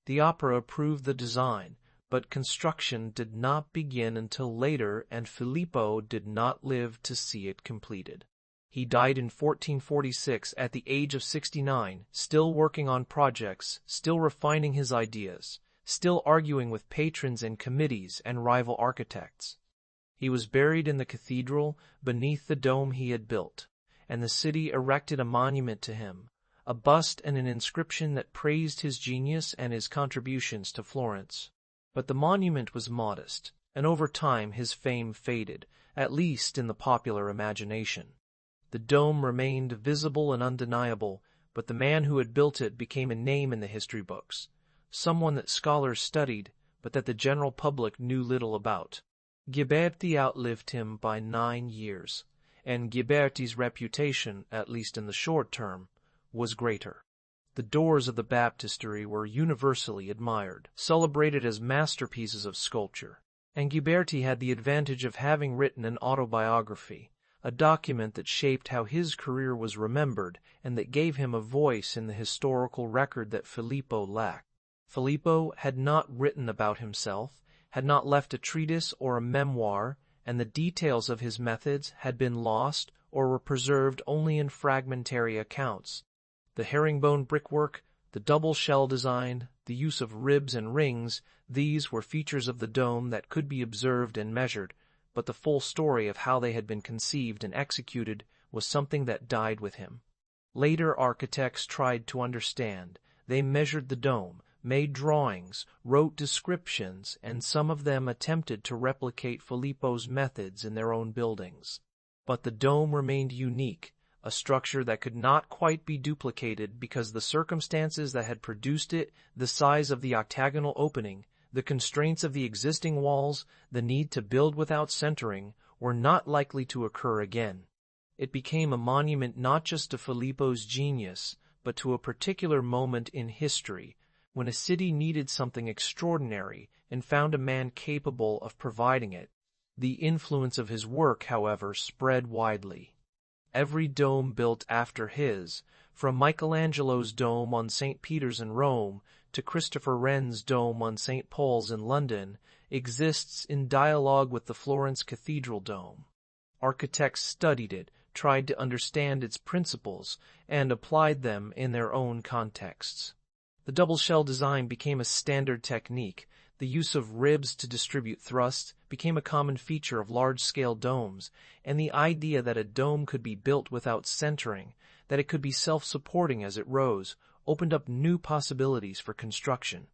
The opera approved the design, but construction did not begin until later, and Filippo did not live to see it completed. He died in 1446 at the age of 69, still working on projects, still refining his ideas, still arguing with patrons and committees and rival architects. He was buried in the cathedral beneath the dome he had built, and the city erected a monument to him, a bust and an inscription that praised his genius and his contributions to Florence. But the monument was modest, and over time his fame faded, at least in the popular imagination. The dome remained visible and undeniable, but the man who had built it became a name in the history books, someone that scholars studied, but that the general public knew little about. Ghiberti outlived him by 9 years, and Ghiberti's reputation, at least in the short term, was greater. The doors of the baptistery were universally admired, celebrated as masterpieces of sculpture, and Ghiberti had the advantage of having written an autobiography, a document that shaped how his career was remembered and that gave him a voice in the historical record that Filippo lacked. Filippo had not written about himself, had not left a treatise or a memoir, and the details of his methods had been lost or were preserved only in fragmentary accounts. The herringbone brickwork, the double shell design, the use of ribs and rings, these were features of the dome that could be observed and measured, but the full story of how they had been conceived and executed was something that died with him. Later architects tried to understand. They measured the dome, made drawings, wrote descriptions, and some of them attempted to replicate Filippo's methods in their own buildings. But the dome remained unique, a structure that could not quite be duplicated because the circumstances that had produced it, the size of the octagonal opening, the constraints of the existing walls, the need to build without centering, were not likely to occur again. It became a monument not just to Filippo's genius, but to a particular moment in history, when a city needed something extraordinary and found a man capable of providing it. The influence of his work, however, spread widely. Every dome built after his, from Michelangelo's dome on St. Peter's in Rome to Christopher Wren's dome on St. Paul's in London, exists in dialogue with the Florence Cathedral dome. Architects studied it, tried to understand its principles, and applied them in their own contexts. The double shell design became a standard technique. The use of ribs to distribute thrust became a common feature of large-scale domes, and the idea that a dome could be built without centering, that it could be self-supporting as it rose, opened up new possibilities for construction.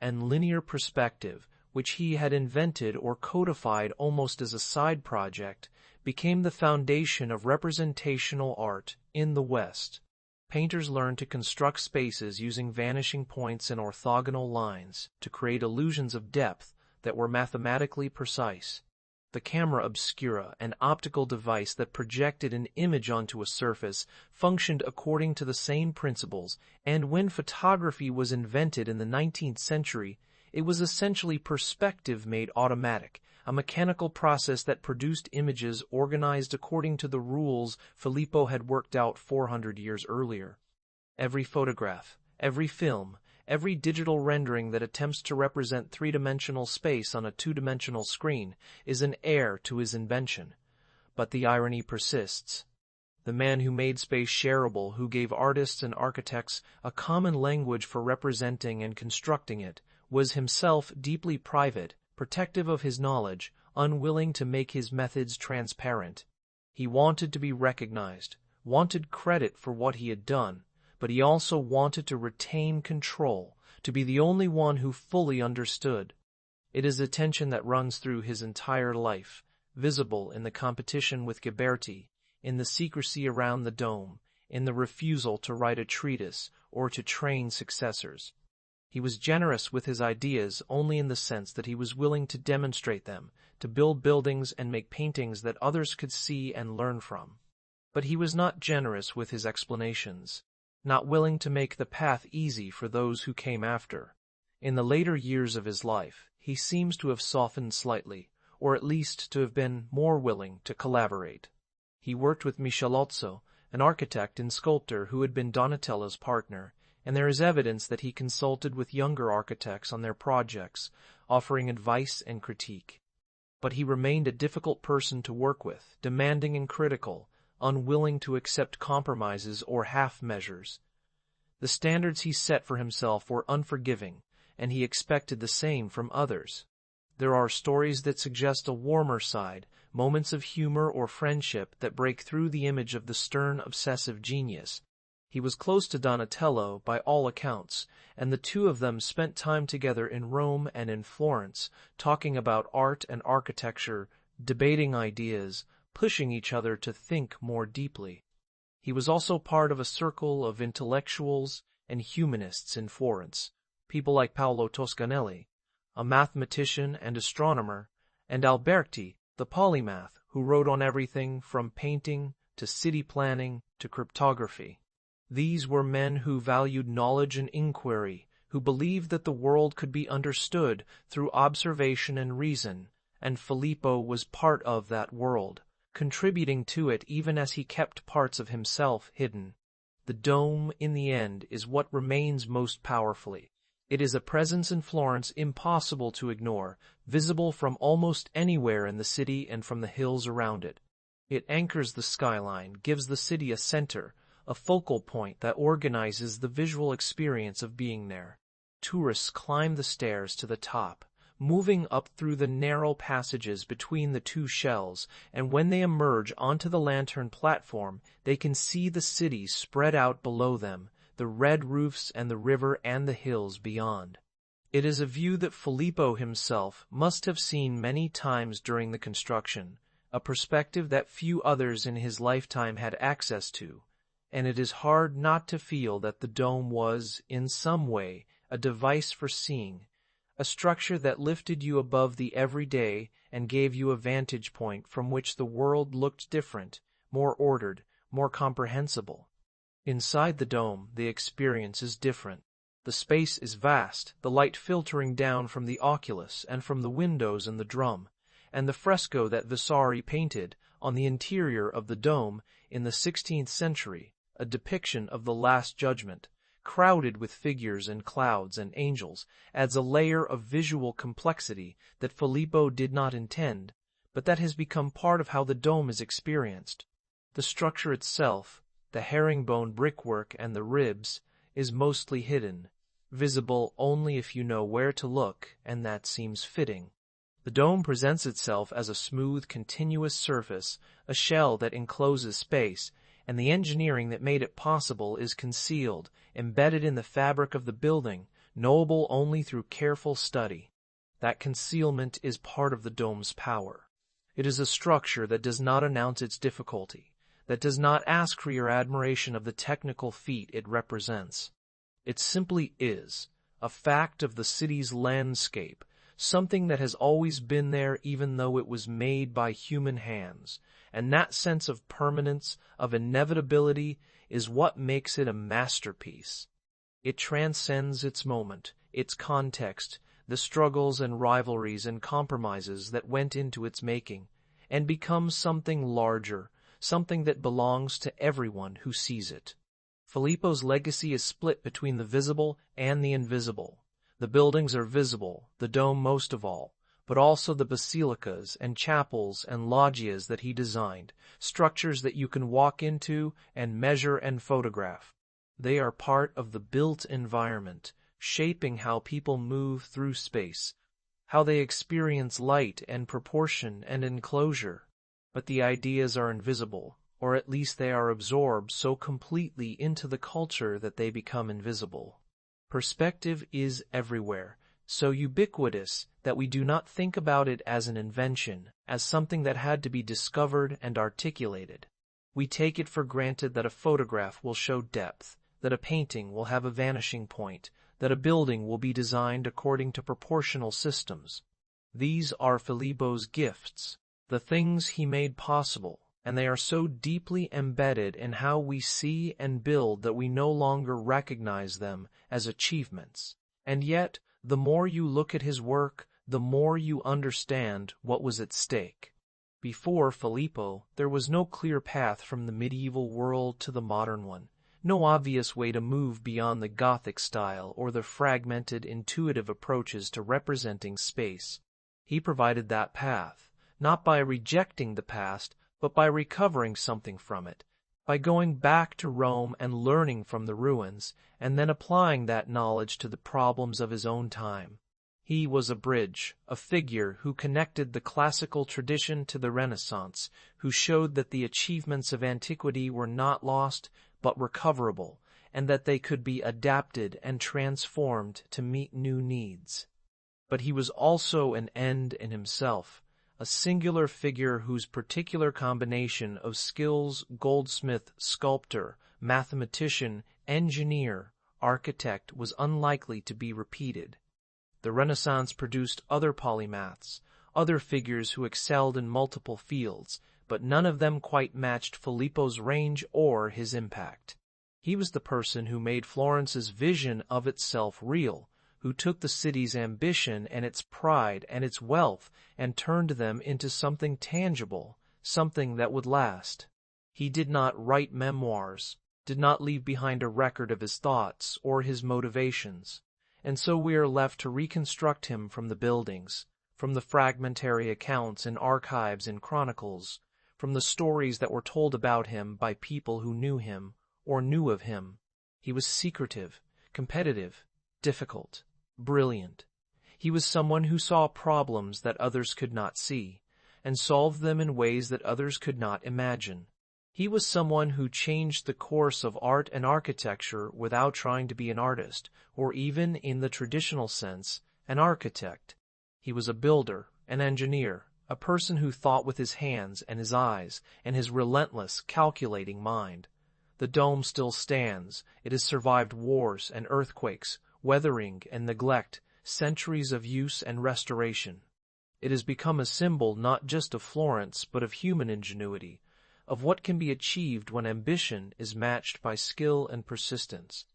And linear perspective, which he had invented or codified almost as a side project, became the foundation of representational art in the West. Painters learned to construct spaces using vanishing points and orthogonal lines to create illusions of depth that were mathematically precise. The camera obscura, an optical device that projected an image onto a surface, functioned according to the same principles, and when photography was invented in the 19th century, It was essentially perspective made automatic, a mechanical process that produced images organized according to the rules Filippo had worked out 400 years earlier. Every photograph, every film, every digital rendering that attempts to represent three-dimensional space on a two-dimensional screen is an heir to his invention. But the irony persists. The man who made space shareable, who gave artists and architects a common language for representing and constructing it, was himself deeply private, protective of his knowledge, unwilling to make his methods transparent. He wanted to be recognized, wanted credit for what he had done, but he also wanted to retain control, to be the only one who fully understood. It is a tension that runs through his entire life, visible in the competition with Ghiberti, in the secrecy around the dome, in the refusal to write a treatise or to train successors. He was generous with his ideas only in the sense that he was willing to demonstrate them, to build buildings and make paintings that others could see and learn from. But he was not generous with his explanations, not willing to make the path easy for those who came after. In the later years of his life, he seems to have softened slightly, or at least to have been more willing to collaborate. He worked with Michelozzo, an architect and sculptor who had been Donatello's partner, and there is evidence that he consulted with younger architects on their projects, offering advice and critique. But he remained a difficult person to work with, demanding and critical, unwilling to accept compromises or half-measures. The standards he set for himself were unforgiving, and he expected the same from others. There are stories that suggest a warmer side, moments of humor or friendship that break through the image of the stern, obsessive genius. He was close to Donatello by all accounts, and the two of them spent time together in Rome and in Florence, talking about art and architecture, debating ideas, pushing each other to think more deeply. He was also part of a circle of intellectuals and humanists in Florence, people like Paolo Toscanelli, a mathematician and astronomer, and Alberti, the polymath, who wrote on everything from painting to city planning to cryptography. These were men who valued knowledge and inquiry, who believed that the world could be understood through observation and reason, and Filippo was part of that world, contributing to it even as he kept parts of himself hidden. The dome, in the end, is what remains most powerfully. It is a presence in Florence impossible to ignore, visible from almost anywhere in the city and from the hills around it. It anchors the skyline, gives the city a center, a focal point that organizes the visual experience of being there. Tourists climb the stairs to the top, moving up through the narrow passages between the two shells, and when they emerge onto the lantern platform, they can see the city spread out below them, the red roofs and the river and the hills beyond. It is a view that Filippo himself must have seen many times during the construction, a perspective that few others in his lifetime had access to, and it is hard not to feel that the dome was, in some way, a device for seeing, a structure that lifted you above the everyday and gave you a vantage point from which the world looked different, more ordered, more comprehensible. Inside the dome, the experience is different. The space is vast, the light filtering down from the oculus and from the windows and the drum, and the fresco that Vasari painted on the interior of the dome in the 16th century, a depiction of the Last Judgment, crowded with figures and clouds and angels, adds a layer of visual complexity that Filippo did not intend, but that has become part of how the dome is experienced. The structure itself, the herringbone brickwork and the ribs, is mostly hidden, visible only if you know where to look, and that seems fitting. The dome presents itself as a smooth, continuous surface, a shell that encloses space, and the engineering that made it possible is concealed, embedded in the fabric of the building, knowable only through careful study. That concealment is part of the dome's power. It is a structure that does not announce its difficulty, that does not ask for your admiration of the technical feat it represents. It simply is, a fact of the city's landscape, something that has always been there even though it was made by human hands, and that sense of permanence, of inevitability, is what makes it a masterpiece. It transcends its moment, its context, the struggles and rivalries and compromises that went into its making, and becomes something larger, something that belongs to everyone who sees it. Filippo's legacy is split between the visible and the invisible. The buildings are visible, the dome most of all, but also the basilicas and chapels and loggias that he designed, structures that you can walk into and measure and photograph. They are part of the built environment, shaping how people move through space, how they experience light and proportion and enclosure. But the ideas are invisible, or at least they are absorbed so completely into the culture that they become invisible. Perspective is everywhere, so ubiquitous that we do not think about it as an invention, as something that had to be discovered and articulated. We take it for granted that a photograph will show depth, that a painting will have a vanishing point, that a building will be designed according to proportional systems. These are Filippo's gifts, the things he made possible, and they are so deeply embedded in how we see and build that we no longer recognize them as achievements. And yet, the more you look at his work, the more you understand what was at stake. Before Filippo, there was no clear path from the medieval world to the modern one, no obvious way to move beyond the Gothic style or the fragmented, intuitive approaches to representing space. He provided that path, not by rejecting the past, but by recovering something from it, by going back to Rome and learning from the ruins, and then applying that knowledge to the problems of his own time. He was a bridge, a figure who connected the classical tradition to the Renaissance, who showed that the achievements of antiquity were not lost, but recoverable, and that they could be adapted and transformed to meet new needs. But he was also an end in himself, a singular figure whose particular combination of skills, goldsmith, sculptor, mathematician, engineer, architect was unlikely to be repeated. The Renaissance produced other polymaths, other figures who excelled in multiple fields, but none of them quite matched Filippo's range or his impact. He was the person who made Florence's vision of itself real, who took the city's ambition and its pride and its wealth and turned them into something tangible, something that would last. He did not write memoirs, did not leave behind a record of his thoughts or his motivations, and so we are left to reconstruct him from the buildings, from the fragmentary accounts and archives and chronicles, from the stories that were told about him by people who knew him or knew of him. He was secretive, competitive, difficult, brilliant. He was someone who saw problems that others could not see, and solved them in ways that others could not imagine. He was someone who changed the course of art and architecture without trying to be an artist, or even, in the traditional sense, an architect. He was a builder, an engineer, a person who thought with his hands and his eyes, and his relentless, calculating mind. The dome still stands. It has survived wars and earthquakes, weathering and neglect, centuries of use and restoration. It has become a symbol not just of Florence, but of human ingenuity, of what can be achieved when ambition is matched by skill and persistence.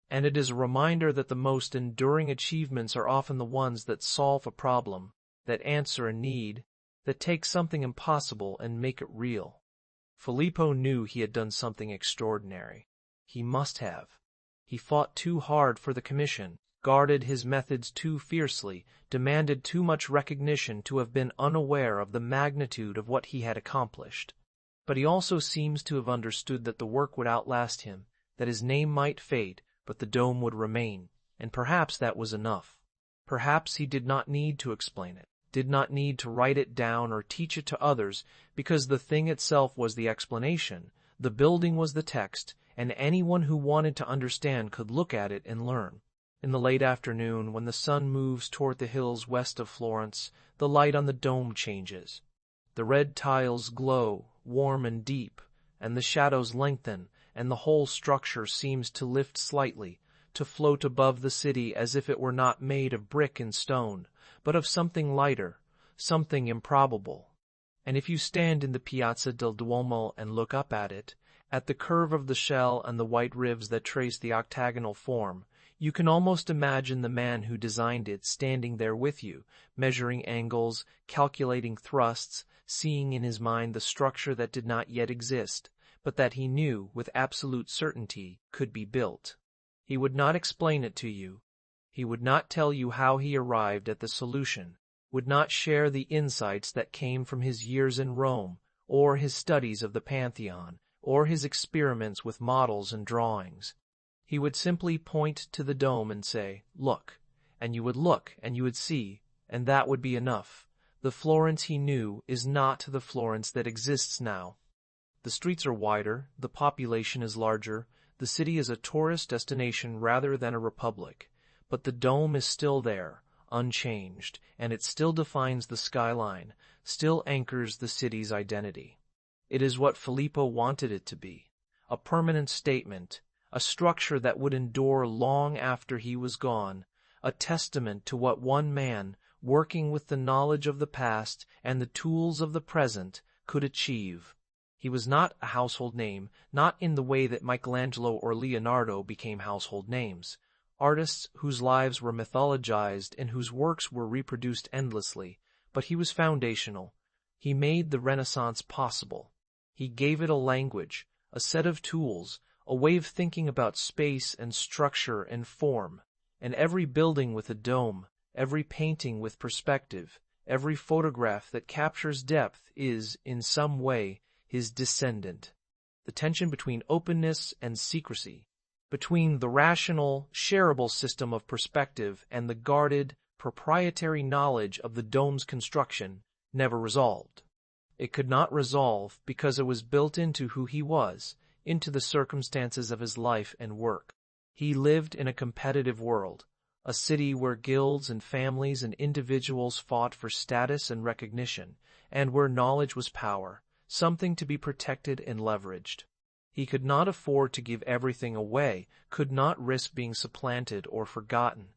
And it is a reminder that the most enduring achievements are often the ones that solve a problem, that answer a need, that take something impossible and make it real. Filippo knew he had done something extraordinary. He must have. He fought too hard for the commission, guarded his methods too fiercely, demanded too much recognition to have been unaware of the magnitude of what he had accomplished. But he also seems to have understood that the work would outlast him, that his name might fade, but the dome would remain, and perhaps that was enough. Perhaps he did not need to explain it, did not need to write it down or teach it to others, because the thing itself was the explanation, the building was the text, and anyone who wanted to understand could look at it and learn. In the late afternoon, when the sun moves toward the hills west of Florence, the light on the dome changes. The red tiles glow, warm and deep, and the shadows lengthen, and the whole structure seems to lift slightly, to float above the city as if it were not made of brick and stone, but of something lighter, something improbable. And if you stand in the Piazza del Duomo and look up at it, at the curve of the shell and the white ribs that trace the octagonal form, You can almost imagine the man who designed it standing there with you, measuring angles, calculating thrusts, seeing in his mind the structure that did not yet exist, but that he knew with absolute certainty could be built. He would not explain it to you. He would not tell you how he arrived at the solution, would not share the insights that came from his years in Rome, or his studies of the Pantheon, or his experiments with models and drawings. He would simply point to the dome and say, "Look," and you would look and you would see, and that would be enough. The Florence he knew is not the Florence that exists now. The streets are wider, the population is larger, the city is a tourist destination rather than a republic, but the dome is still there, unchanged, and it still defines the skyline, still anchors the city's identity. It is what Filippo wanted it to be, a permanent statement, a structure that would endure long after he was gone, a testament to what one man, working with the knowledge of the past and the tools of the present, could achieve. He was not a household name, not in the way that Michelangelo or Leonardo became household names, artists whose lives were mythologized and whose works were reproduced endlessly, but he was foundational. He made the Renaissance possible. He gave it a language, a set of tools, a way of thinking about space and structure and form, and every building with a dome, every painting with perspective, every photograph that captures depth is, in some way, his descendant. The tension between openness and secrecy, between the rational, shareable system of perspective and the guarded, proprietary knowledge of the dome's construction, never resolved. It could not resolve because it was built into who he was, into the circumstances of his life and work. He lived in a competitive world, a city where guilds and families and individuals fought for status and recognition, and where knowledge was power, something to be protected and leveraged. He could not afford to give everything away, could not risk being supplanted or forgotten,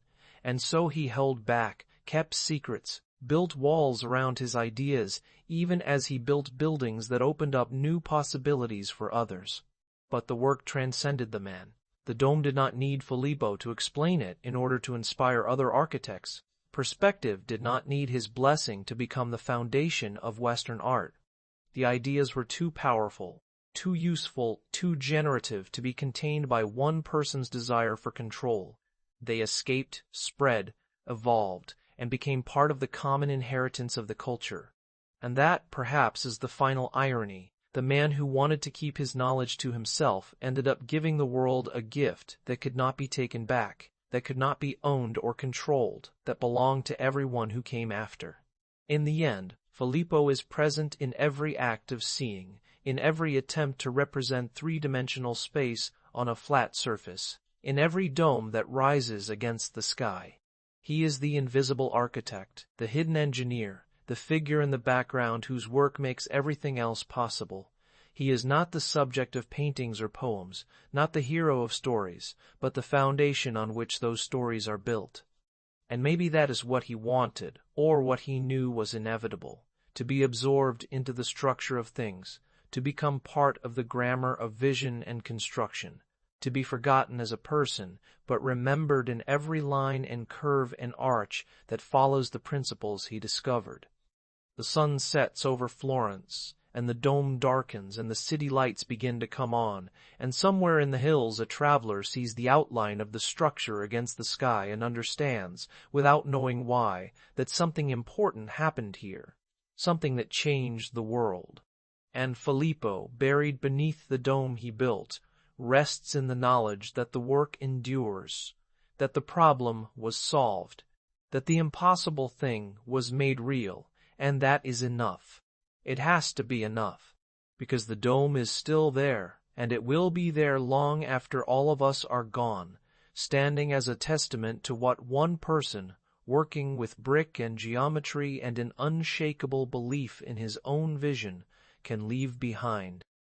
and so he held back, kept secrets, built walls around his ideas, even as he built buildings that opened up new possibilities for others. But the work transcended the man. The dome did not need Filippo to explain it in order to inspire other architects. Perspective did not need his blessing to become the foundation of Western art. The ideas were too powerful, too useful, too generative to be contained by one person's desire for control. They escaped, spread, evolved, and became part of the common inheritance of the culture. And that, perhaps, is the final irony. The man who wanted to keep his knowledge to himself ended up giving the world a gift that could not be taken back, that could not be owned or controlled, that belonged to everyone who came after. In the end, Filippo is present in every act of seeing, in every attempt to represent three-dimensional space on a flat surface, in every dome that rises against the sky. He is the invisible architect, the hidden engineer, the figure in the background whose work makes everything else possible. He is not the subject of paintings or poems, not the hero of stories, but the foundation on which those stories are built. And maybe that is what he wanted, or what he knew was inevitable, to be absorbed into the structure of things, to become part of the grammar of vision and construction, to be forgotten as a person, but remembered in every line and curve and arch that follows the principles he discovered. The sun sets over Florence, and the dome darkens, and the city lights begin to come on, and somewhere in the hills a traveler sees the outline of the structure against the sky and understands, without knowing why, that something important happened here, something that changed the world. And Filippo, buried beneath the dome he built, rests in the knowledge that the work endures, that the problem was solved, that the impossible thing was made real, and that is enough. It has to be enough, because the dome is still there, and it will be there long after all of us are gone, standing as a testament to what one person, working with brick and geometry and an unshakable belief in his own vision, can leave behind.